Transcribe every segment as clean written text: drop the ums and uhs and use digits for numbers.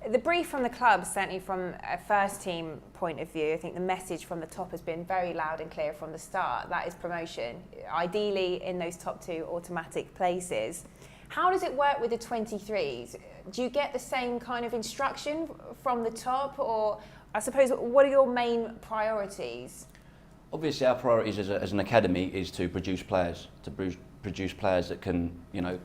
The brief from the club, certainly from a first team point of view, I think the message from the top has been very loud and clear from the start. That is promotion, ideally in those top 2 automatic places. How does it work with the 23s? Do you get the same kind of instruction from the top, or I suppose what are your main priorities? Obviously our priorities as an academy is to produce players, that can,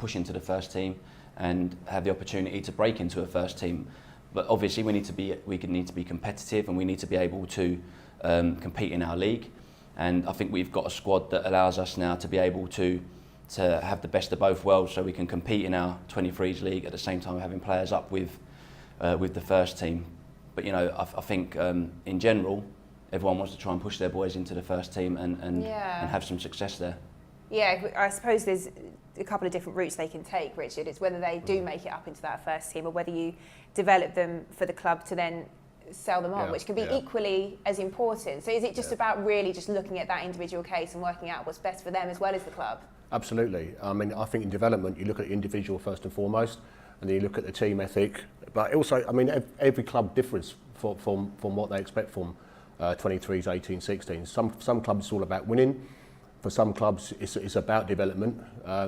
push into the first team and have the opportunity to break into a first team. But obviously we need to be competitive, and we need to be able to compete in our league. And I think we've got a squad that allows us now to be able to have the best of both worlds, so we can compete in our 23s league at the same time having players up with the first team. But I think in general, everyone wants to try and push their boys into the first team and have some success there. Yeah, I suppose there's a couple of different routes they can take, Richard. It's whether they do make it up into that first team, or whether you develop them for the club to then sell them on, which can be equally as important. So is it just about really just looking at that individual case and working out what's best for them as well as the club? Absolutely. I mean, I think in development you look at the individual first and foremost, and then you look at the team ethic. But also, I mean, every club differs from what they expect from 23s, 18, 16. Some clubs it's all about winning. For some clubs it's about development.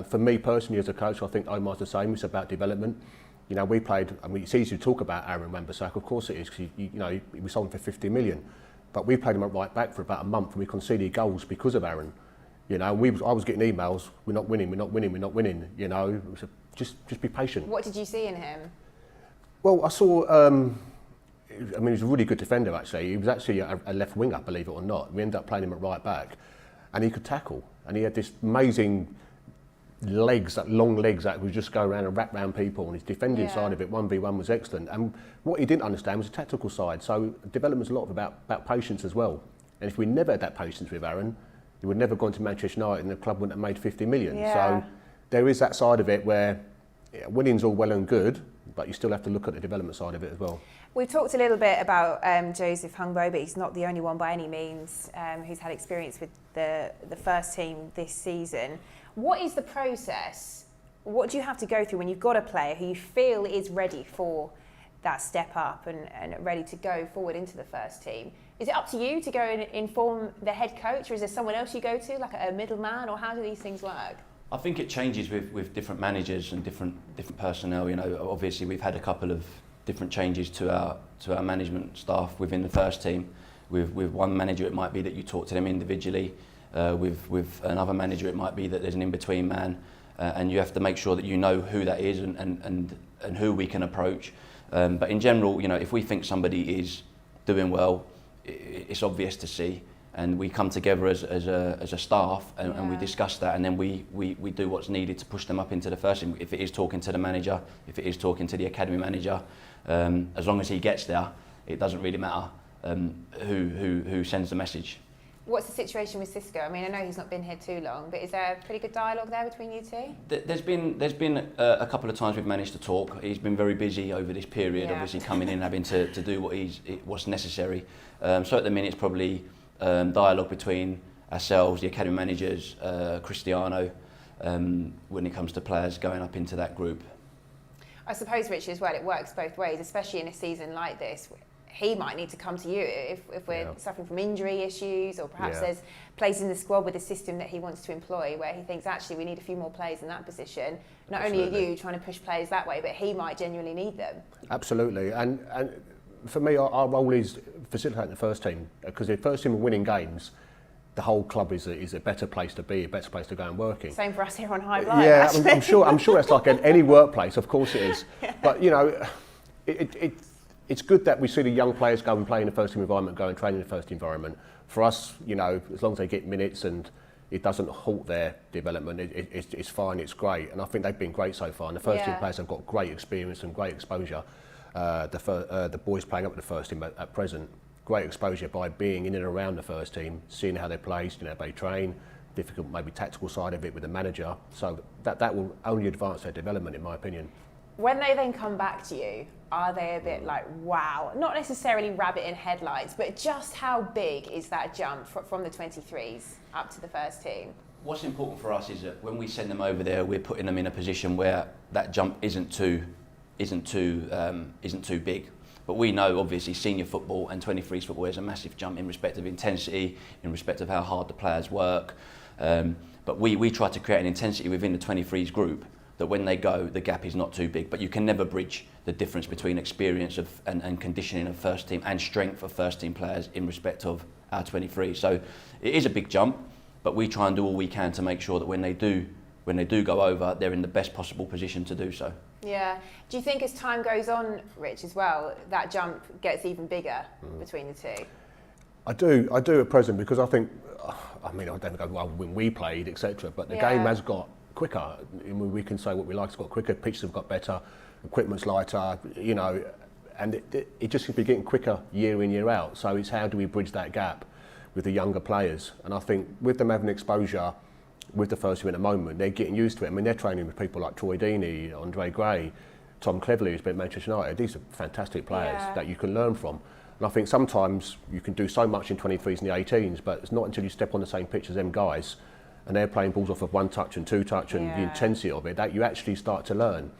For me personally as a coach, I think Omar's the same. It's about development. We played. I mean, it's easy to talk about Aaron Wan-Bissaka. Of course it is, because we sold him for 50 million. But we played him at right back for about a month, and we conceded goals because of Aaron. I was getting emails. We're not winning. We're not winning. We're not winning. So just be patient. What did you see in him? Well, I saw. He was a really good defender actually. He was actually a left winger, believe it or not. We ended up playing him at right back, and he could tackle, and he had this amazing legs, that long legs that would just go around and wrap around people, and his defending side of it, 1v1 was excellent. And what he didn't understand was the tactical side. So development's a lot about patience as well. And if we never had that patience with Aaron, he would never have gone to Manchester United and the club wouldn't have made 50 million. So there is that side of it where winning's all well and good, but you still have to look at the development side of it as well. We've talked a little bit about Joseph Hungbo, but he's not the only one by any means who's had experience with the first team this season. What is the process? What do you have to go through when you've got a player who you feel is ready for that step up and ready to go forward into the first team? Is it up to you to go and inform the head coach, or is there someone else you go to, like a middleman, or how do these things work? I think it changes with different managers and different personnel. Obviously we've had a couple of different changes to our management staff within the first team. With one manager, it might be that you talk to them individually. With another manager, it might be that there's an in-between man, and you have to make sure that you know who that is and who we can approach. But in general, if we think somebody is doing well, it's obvious to see, and we come together as a staff and we discuss that, and then we do what's needed to push them up into the first team. If it is talking to the manager, if it is talking to the academy manager, as long as he gets there, it doesn't really matter who sends the message. What's the situation with Xisco? I mean, I know he's not been here too long, but is there a pretty good dialogue there between you two? There's been a couple of times we've managed to talk. He's been very busy over this period, obviously coming in and having to do what's necessary. So at the minute it's probably dialogue between ourselves, the academy managers, Cristiano, when it comes to players going up into that group. I suppose, Richard, as well, it works both ways, especially in a season like this. He might need to come to you if we're suffering from injury issues, or perhaps there's places in the squad with a system that he wants to employ where he thinks actually we need a few more players in that position. Not only are you trying to push players that way, but he might genuinely need them. Absolutely, and for me, our role is facilitating the first team, because if the first team are winning games, the whole club is a better place to be, a better place to go and work in. Same for us here on Hive. Yeah, I'm sure that's like any workplace, of course it is. But it's good that we see the young players go and play in the first team environment, go and train in the first team environment. For us, as long as they get minutes and it doesn't halt their development, it's fine, it's great. And I think they've been great so far. And the first team players have got great experience and great exposure. The boys playing up with the first team at present, great exposure by being in and around the first team, seeing how they play, how they train, difficult maybe tactical side of it with the manager. So that will only advance their development, in my opinion. When they then come back to you, are they a bit like, wow, not necessarily rabbit in headlights, but just how big is that jump from the 23s up to the first team? What's important for us is that when we send them over there, we're putting them in a position where that jump isn't too isn't too big. But we know, obviously, senior football and 23s football is a massive jump in respect of intensity, in respect of how hard the players work. But we try to create an intensity within the 23s group that when they go, the gap is not too big. But you can never bridge the difference between experience and conditioning of first team and strength of first team players in respect of our 23s. So it is a big jump, but we try and do all we can to make sure that when they do go over, they're in the best possible position to do so. Yeah. Do you think as time goes on, Rich, as well, that jump gets even bigger between the two? I do at present, because I think, I don't go well when we played, etc. But the game has got quicker. We can say what we like. It's got quicker. Pitches have got better. Equipment's lighter. And it just seems to be getting quicker year in, year out. So it's how do we bridge that gap with the younger players? And I think with them having exposure with the first team at the moment, they're getting used to it. I mean, they're training with people like Troy Deeney, Andre Gray, Tom Cleverley, who's been at Manchester United. These are fantastic players that you can learn from. And I think sometimes you can do so much in 23s and the 18s, but it's not until you step on the same pitch as them guys and they're playing balls off of 1 touch and 2 touch and the intensity of it, that you actually start to learn.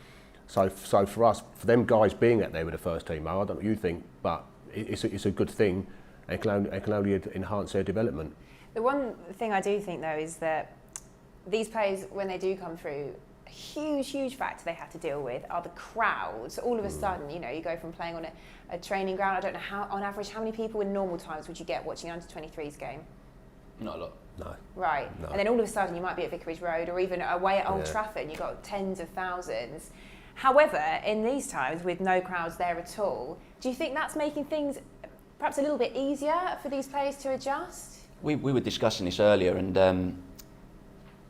So for us, for them guys being out there with the first team, I don't know what you think, but it's a good thing and it can only enhance their development. The one thing I do think, though, is that these players, when they do come through, a huge factor they have to deal with are the crowds. All of a sudden, you go from playing on a training ground. I don't know how, on average, how many people in normal times would you get watching an under-23s game? Not a lot. No. Right. No. And then all of a sudden you might be at Vicarage Road or even away at Old Trafford and you've got tens of thousands. However, in these times, with no crowds there at all, do you think that's making things perhaps a little bit easier for these players to adjust? We were discussing this earlier, and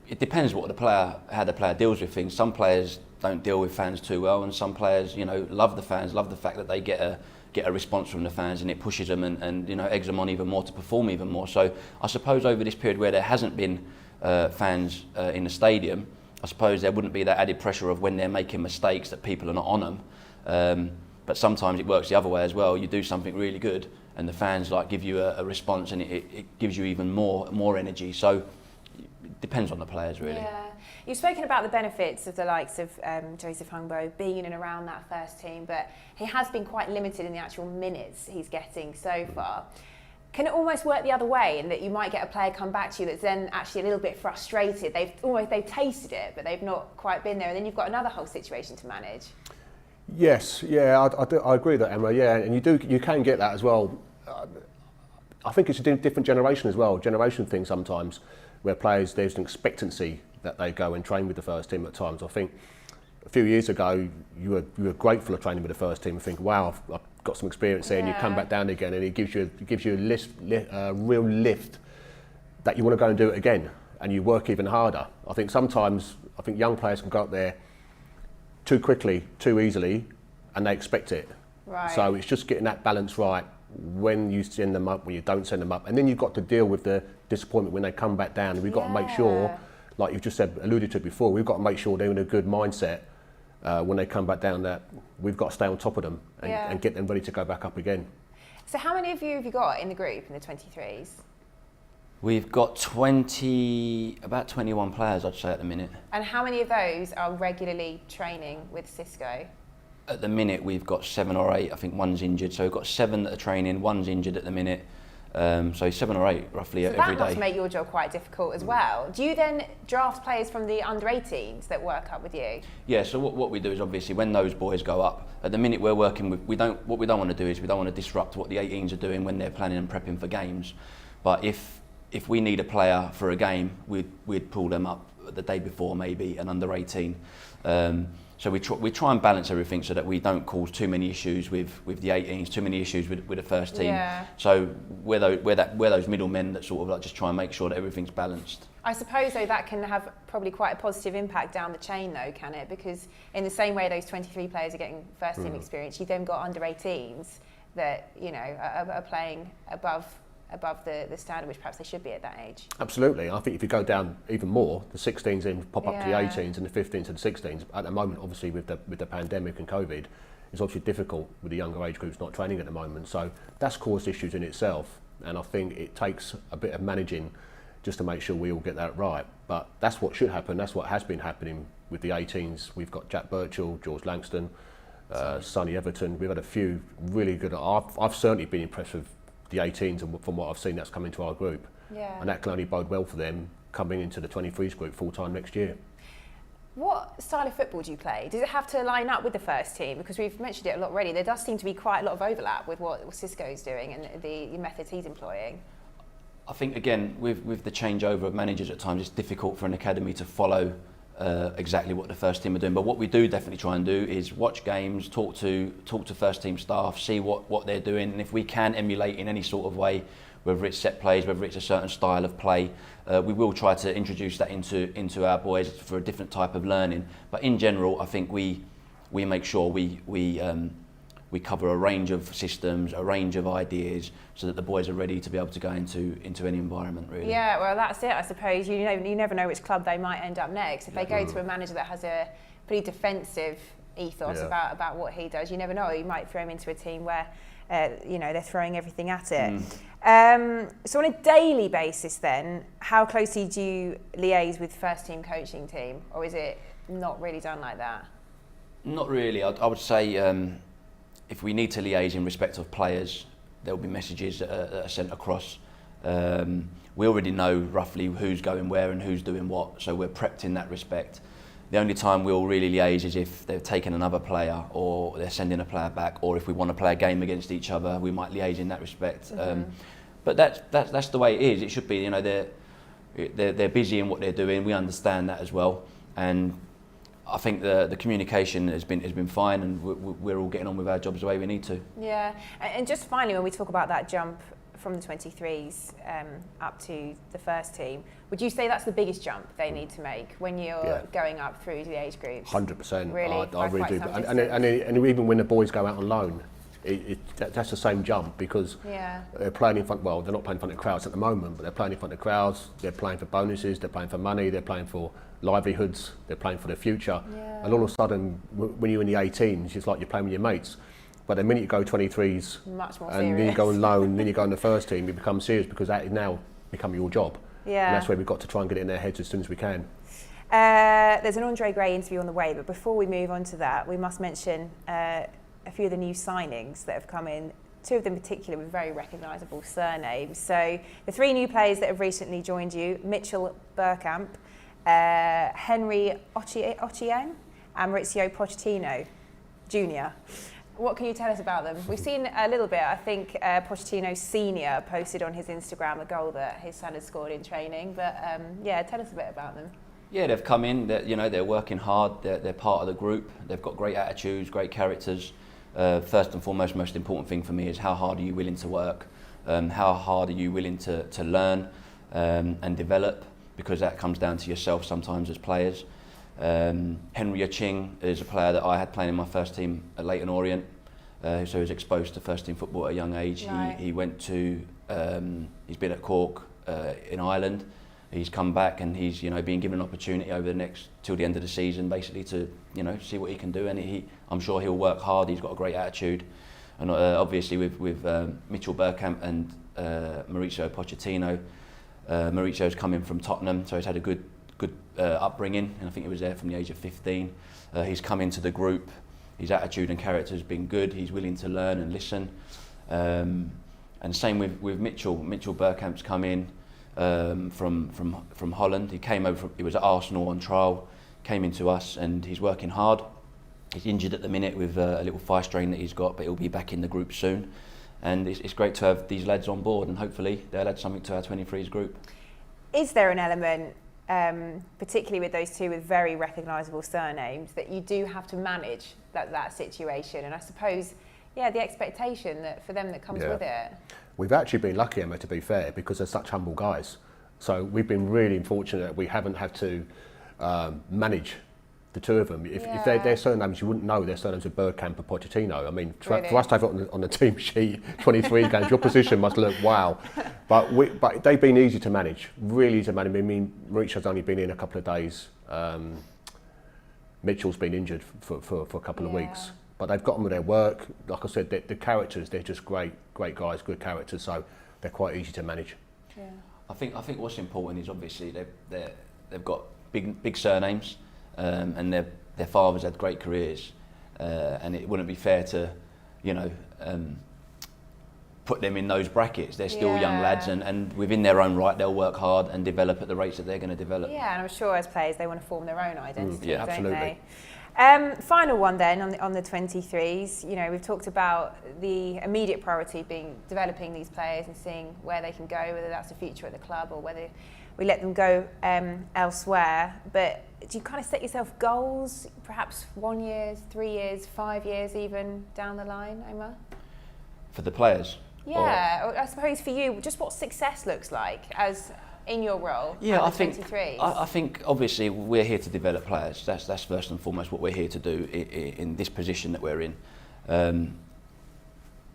it depends how the player deals with things. Some players don't deal with fans too well, and some players, love the fans, love the fact that they get a response from the fans, and it pushes them and eggs them on even more to perform even more. So I suppose over this period where there hasn't been fans in the stadium, I suppose there wouldn't be that added pressure of when they're making mistakes that people are not on them. But sometimes it works the other way as well. You do something really good, and the fans give you a response, and it gives you even more energy. So it depends on the players, really. Yeah. You've spoken about the benefits of the likes of Joseph Hungbo being in and around that first team, but he has been quite limited in the actual minutes he's getting so far. Can it almost work the other way, in that you might get a player come back to you that's then actually a little bit frustrated? They've tasted it, but they've not quite been there, and then you've got another whole situation to manage. Yes, I agree with that, Emma. Yeah, and you can get that as well. I think it's a different generation as well. Generation thing sometimes, where players, there's an expectancy that they go and train with the first team at times. I think a few years ago you were grateful of training with the first team and think, wow, I've got some experience there, and you come back down again, and it gives you a real lift that you want to go and do it again, and you work even harder. I think sometimes young players can go up there too quickly, too easily, and they expect it. Right. So it's just getting that balance right when you send them up, when you don't send them up, and then you've got to deal with the disappointment when they come back down. And we've got to make sure, like you've just alluded to before, we've got to make sure they're in a good mindset when they come back down, that we've got to stay on top of them and get them ready to go back up again. So how many of you have you got in the group, in the 23s? We've got about 21 players, I'd say, at the minute. And how many of those are regularly training with Cisco? At the minute, we've got 7 or 8. I think one's injured, so we've got 7 that are training. One's injured at the minute, so 7 or 8 roughly every day. That must make your job quite difficult as well. Do you then draft players from the under-18s that work up with you? Yeah. So what we do is, obviously, when those boys go up, at the minute we're working with. What we don't want to do is we don't want to disrupt what the 18s are doing when they're planning and prepping for games. But if we need a player for a game, we'd pull them up the day before, maybe an under-18. So we try and balance everything so that we don't cause too many issues with the 18s, too many issues with the first team. Yeah. So we're those middlemen that sort of just try and make sure that everything's balanced. I suppose, though, that can have probably quite a positive impact down the chain, though, can it? Because in the same way those 23 players are getting first team experience, you've then got under-18s that are playing above the standard which perhaps they should be at that age. Absolutely. I think if you go down even more, the 16s then pop up to the 18s and the 15s and the 16s. At the moment, obviously, with the pandemic and COVID, it's obviously difficult with the younger age groups not training at the moment. So that's caused issues in itself, and I think it takes a bit of managing just to make sure we all get that right. But that's what should happen. That's what has been happening with the 18s. We've got Jack Birchall, George Langston, Sonny Everton. We've had a few really good. I've certainly been impressed with the 18s, and from what I've seen that's come into our group. Yeah. And that can only bode well for them coming into the 23s group full time next year. What style of football do you play? Does it have to line up with the first team? Because we've mentioned it a lot already. There does seem to be quite a lot of overlap with what Cisco's doing and the methods he's employing. I think, again, with the changeover of managers at times, it's difficult for an academy to follow exactly what the first team are doing. But what we do definitely try and do is watch games, talk to first team staff, see what they're doing, and if we can emulate in any sort of way, whether it's set plays, whether it's a certain style of play, we will try to introduce that into our boys for a different type of learning. But in general, I think we make sure we cover a range of systems, a range of ideas, so that the boys are ready to be able to go into any environment, really. Yeah, well, that's it, I suppose. You never know which club they might end up next. If they go to a manager that has a pretty defensive ethos about what he does, you never know. You might throw him into a team where they're throwing everything at it. So on a daily basis then, how closely do you liaise with first team coaching team, or is it not really done like that? Not really. I would say if we need to liaise in respect of players, there will be messages that are sent across. We already know roughly who's going where and who's doing what, so we're prepped in that respect. The only time we'll really liaise is if they've taken another player or they're sending a player back, or if we want to play a game against each other, we might liaise in that respect. But that's the way it is. It should be. They're busy in what they're doing. We understand that as well, and I think the communication has been fine, and we're all getting on with our jobs the way we need to. Yeah, and just finally, when we talk about that jump from the 23s up to the first team, would you say that's the biggest jump they need to make when you're going up through the age groups? 100%. Really? I really do. And even when the boys go out on loan, that's the same jump, because they're playing in front. Well, they're not playing in front of crowds at the moment, but they're playing in front of crowds. They're playing for bonuses. They're playing for money. They're playing for livelihoods. They're playing for their future. And all of a sudden, when you're in the 18s, it's like you're playing with your mates. But the minute you go 23s, much more and serious. then you go on loan, then you go on the first team, it becomes serious, because that is now become your job. And that's where we've got to try and get it in their heads as soon as we can. There's an Andre Gray interview on the way, but before we move on to that, we must mention a few of the new signings that have come in, two of them in particular with very recognisable surnames. So the three new players that have recently joined you: Mitchel, Bergkamp, Henry Ochieng, and Maurizio Pochettino Jr. What can you tell us about them? We've seen a little bit. I think Pochettino Senior posted on his Instagram a goal that his son had scored in training. But tell us a bit about them. Yeah, they've come in. They're working hard. They're part of the group. They've got great attitudes, great characters. First and foremost, most important thing for me is how hard are you willing to work? How hard are you willing to learn and develop? Because that comes down to yourself sometimes as players. Henry Ochieng is a player that I had playing in my first team at Leyton Orient, so he was exposed to first team football at a young age. Right. He went to, he's been at Cork in Ireland. He's come back and he's being given an opportunity over the next till the end of the season, basically to see what he can do. And I'm sure he'll work hard. He's got a great attitude, and obviously with Mitchel, Bergkamp and Maurizio Pochettino. Maurizio's coming from Tottenham, so he's had a good upbringing, and I think he was there from the age of 15. He's come into the group. His attitude and character has been good. He's willing to learn and listen. And same with Mitchel. Mitchel Bergkamp's come in from Holland. He came over. He was at Arsenal on trial. Came into us, and he's working hard. He's injured at the minute with a little thigh strain that he's got, but he'll be back in the group soon. And it's great to have these lads on board, and hopefully they'll add something to our 23s group. Is there an element, particularly with those two with very recognisable surnames, that you do have to manage that situation? And I suppose, the expectation that for them that comes with it. We've actually been lucky, Emma, to be fair, because they're such humble guys. So we've been really fortunate that we haven't had to manage the two of them. If their surnames, you wouldn't know their surnames are Bergkamp and Pochettino. I mean, for us to have it on the team sheet, 23 games, your position must look wow. But they've been easy to manage, really easy to manage. I mean, Maurizio's only been in a couple of days. Mitchell's been injured for a couple of weeks. But they've got on with their work. Like I said, the characters, they're just great guys, good characters. So they're quite easy to manage. Yeah. I think what's important is obviously they've got big surnames. And their fathers had great careers, and it wouldn't be fair to, you know, put them in those brackets. They're still young lads, and within their own right, they'll work hard and develop at the rates that they're going to develop. Yeah, and I'm sure as players they want to form their own identity, Yeah, don't absolutely. they? Final one then on the 23s. You know, we've talked about the immediate priority being developing these players and seeing where they can go, whether that's the future at the club or whether we let them go elsewhere. But do you kind of set yourself goals, perhaps 1 year, 3 years, 5 years even down the line, Omer? For the players? Yeah, or I suppose for you, just what success looks like as in your role. Yeah, at the 23s. I think obviously we're here to develop players. That's first and foremost what we're here to do in this position that we're in.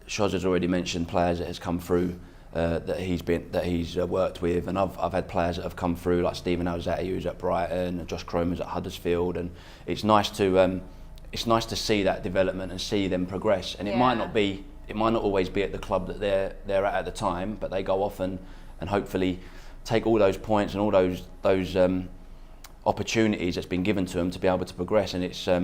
Shoz has already mentioned players that has come through that he's worked with, and I've had players that have come through like Stephen Alzati, who's at Brighton, and Josh Cromer's at Huddersfield, and it's nice to see that development and see them progress. And it might not always be at the club that they're at the time, but they go off and hopefully take all those points and all those opportunities that's been given to them to be able to progress. And it's I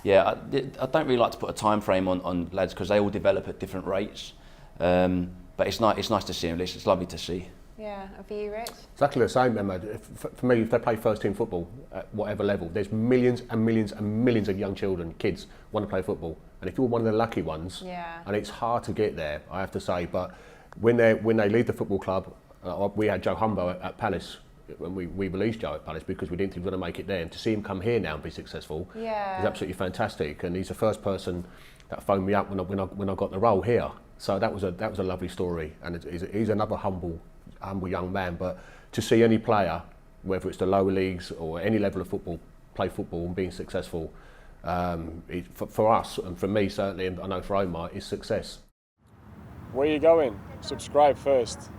don't really like to put a time frame on lads because they all develop at different rates. But it's nice to see them. It's lovely to see. Yeah, and for you, Rich? Exactly the same, Emma. For me, if they play first team football at whatever level, there's millions and millions and millions of young children, kids, want to play football. And if you're one of the lucky ones, and it's hard to get there, I have to say, but when they leave the football club, we had Joe Humbo at Palace when we released Joe at Palace because we didn't think we were going to make it there. And to see him come here now and be successful is absolutely fantastic. And he's the first person that phoned me up when I got the role here. So that was a lovely story. And he's another humble young man. But to see any player, whether it's the lower leagues or any level of football, play football and being successful, for us and for me certainly, and I know for Omer, is success. Where are you going? Subscribe first.